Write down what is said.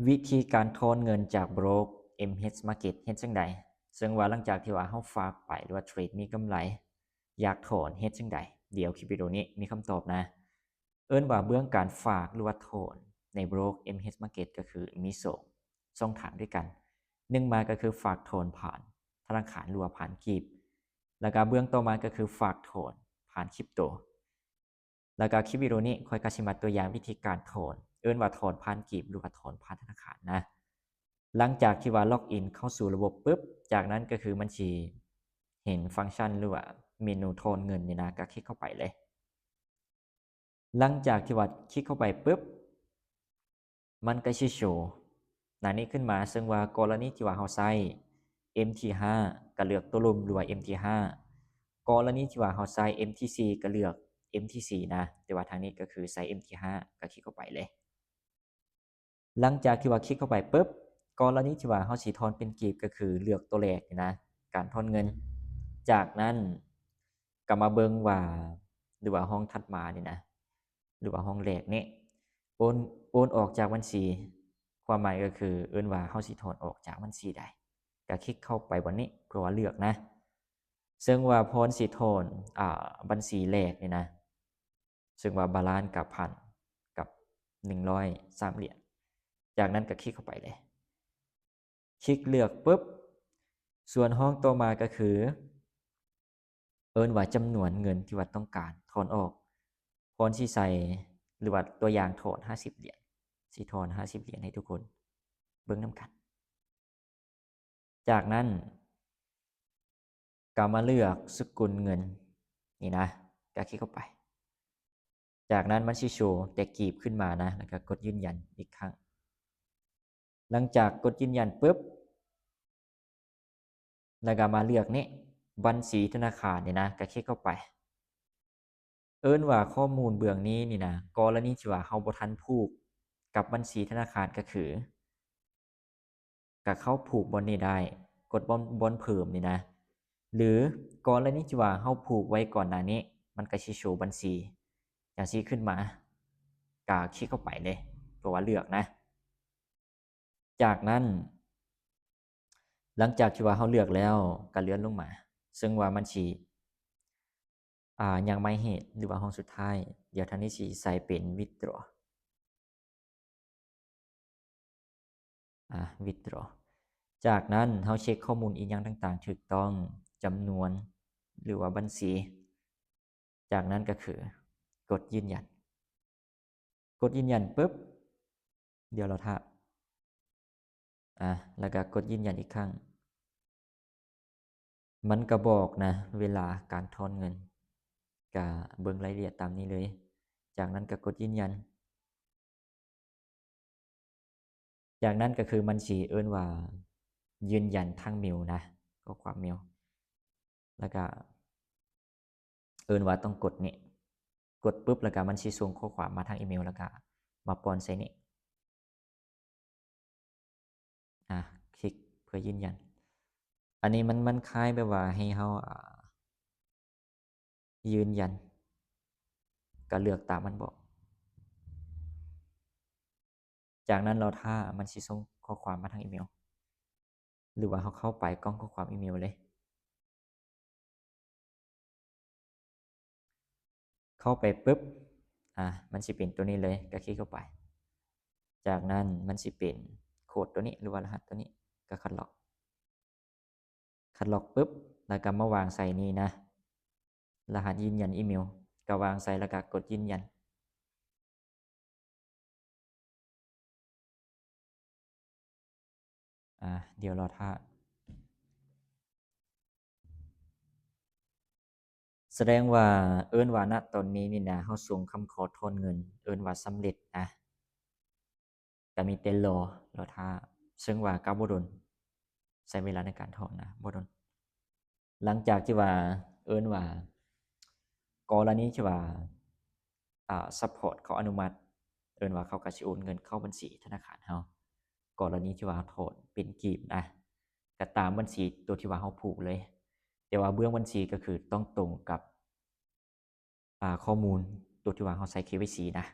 วิธีการถอนเงินจากโบรก MH Market เฮ็ดจังใดซึ่งว่าหลังจากที่ว่าเฮาฝากไปหรือว่าเทรดมีกำไรอยากถอนเฮ็ดจังใดเดี๋ยวคลิปวิดีโอนี้มีคำตอบนะเอิ้นว่าเบื้องการฝากหรือว่าถอนในโบรก MH Market ก็คือมี2ช่องทางด้วยกัน1มาก็คือฝากถอนผ่านธนาคารหรือว่าผ่านกีบแล้วก็เบื้องต่อมาก็คือฝากถอนผ่านคริปโตแล้วก็คลิปวิดีโอนี้ข้อยก็สิมาตัวอย่างวิธีการถอนเอิ้นว่าถอนผ่านกีบหรือว่าถอนผ่านธนาคารนะหลังจากที่ว่าล็อกอินเข้าสู่ระบบปุ๊บจากนั้นก็คือมันสิเห็นฟังก์ชันหรือว่าเมนูถอนเงินนี่นะก็คลิกเข้าไปเลยหลังจากที่ว่าคลิกเข้าไปปุ๊บมันก็สิโชว์หน้านี้ขึ้นมาซึ่งว่ากรณีที่ว่าเราใช้ MT5 ก็เลือกตัวรุมหรือว่า MT5 กรณีที่ว่าเราใช้ MT4 ก็เลือก MT4 นะแต่ว่าทางนี้ก็คือใช้ MT5 ก็คลิกเข้าไปเลยหลังจากที่ว่าคลิกเข้าไปปุ๊บกรณีที่ว่าเราสิถอนเป็นกีบก็คือเลือกตัวแรกนี่นะการถอนเงินจากนั้นก็มาเบิ่งว่าหรือว่าห้องถัดมานี่นะหรือว่าห้องแรกนี้โอนออกจากบัญชีความหมายก็คือเอิ้นว่าเราสิถอนออกจากบัญชีใดก็คลิกเข้าไปบนนี้เพื่อว่าเลือกนะซึ่งว่าพรสิถอนบัญชีแรกนี่นะซึ่งว่าบาลานซ์กับพันกับ103เหรียญจากนั้นก็คลิกเข้าไปเลยคลิกเลือกปุ๊บส่วนห้องต่อมาก็คือเอิ้นว่าจำนวนเงินที่ว่าต้องการถอนออกพรสิใส่หรือว่าตัวอย่างถอน50เหรียญสิถอน50เหรียญให้ทุกคนเบิ่งนำกันจากนั้นก็มาเลือกสกุลเงินนี่นะก็คลิกเข้าไปจากนั้นมันสิโชว์แต่กีบขึ้นมานะแล้วก็กดยืนยันอีกครั้งหลังจากกดยืนยันปุ๊บแล้วก็มาเลือกนี้บัญชีธนาคารนี่นะก็คลิกเข้าไปเอิ้นว่าข้อมูลเบื้องนี้นี่นะกรณีที่ว่าเราบ่ทันผูกกับบัญชีธนาคารก็คือก็เข้าผูกบ่นี้ได้กดบ่เพิ่มนี่นะหรือกรณีที่ว่าเราผูกไว้ก่อนหน้านี้มันก็สิโชว์บัญชีจั่งซี้ขึ้นมาก็คลิกเข้าไปเลยเพื่อว่าเลือกนะจากนั้นหลังจากที่ว่าเราเลือกแล้วก็เลื่อนลงมาซึ่งว่ามันสิยังไม่เหตุหรือว่าห้องสุดท้ายเดี๋ยวทางนี้สิใส่เป็น withdraw withdraw จากนั้นเราเช็คข้อมูลอีกอย่างต่างๆถูกต้องจำนวนหรือว่าบัญชีจากนั้นก็คือกดยืนยันกดยืนยันปุ๊บเดี๋ยวเราท่าแล้วก็กดยืนยันอีกครั้งมันก็บอกนะเวลาการถอนเงินก็เบิ่งรายละเอียดตามนี้เลยจากนั้นก็กดยืนยันจากนั้นก็คือมันสิเอิ้นว่ายืนยันทางเมลนะข้อความเมลแล้วก็เอิ้นว่าต้องกดนี่กดปุ๊บแล้วก็มันสิส่งข้อความมาทางอีเมลแล้วก็มาป้อนใส่นี่คลิกเพื่อยืนยันอันนี้มันคล้ายแบบว่าให้เรายืนยันก็เลือกตามมันบอกจากนั้นเราท่ามันสิส่งข้อความมาทางอีเมลหรือว่าเราเข้าไปกล้องข้อความอีเมลเลยเข้าไปปุ๊บมันสิเป็นตัวนี้เลยก็คลิกเข้าไปจากนั้นมันสิเป็นโคดตัวนี้หรือว่ารหัสตัวนี้ก็คัดล็อกปุ๊บแล้วก็มาวางใส่นี่นะรหัสยืนยันอีเมลก็วางใส่แล้วก็กดยืนยันเดี๋ยวรอท่าแสดงว่าเอิ้นว่าณตอนนี้นี่นะเราส่งคำขอถอนเงินเอิ้นว่าสำเร็จนะก็มีแต่รอท่าซึ่งว่าก็บ่โดนใช้เวลาในการถอนนะบ่โดนหลังจากที่ว่าเอิ้นว่ากรณีที่ว่าซัปพอร์ตเขาอนุมัติเอิ้นว่าเขาก็สิโอนเงินเข้าบัญชีธนาคารเรากรณีที่ว่าถอนเป็นกีบนะก็ตามบัญชีตัวที่ว่าเราผูกเลยแต่ว่าเบื้องบัญชีก็คือต้องตรงกับข้อมูลตัวที่ว่าเราใส่ KYC นะ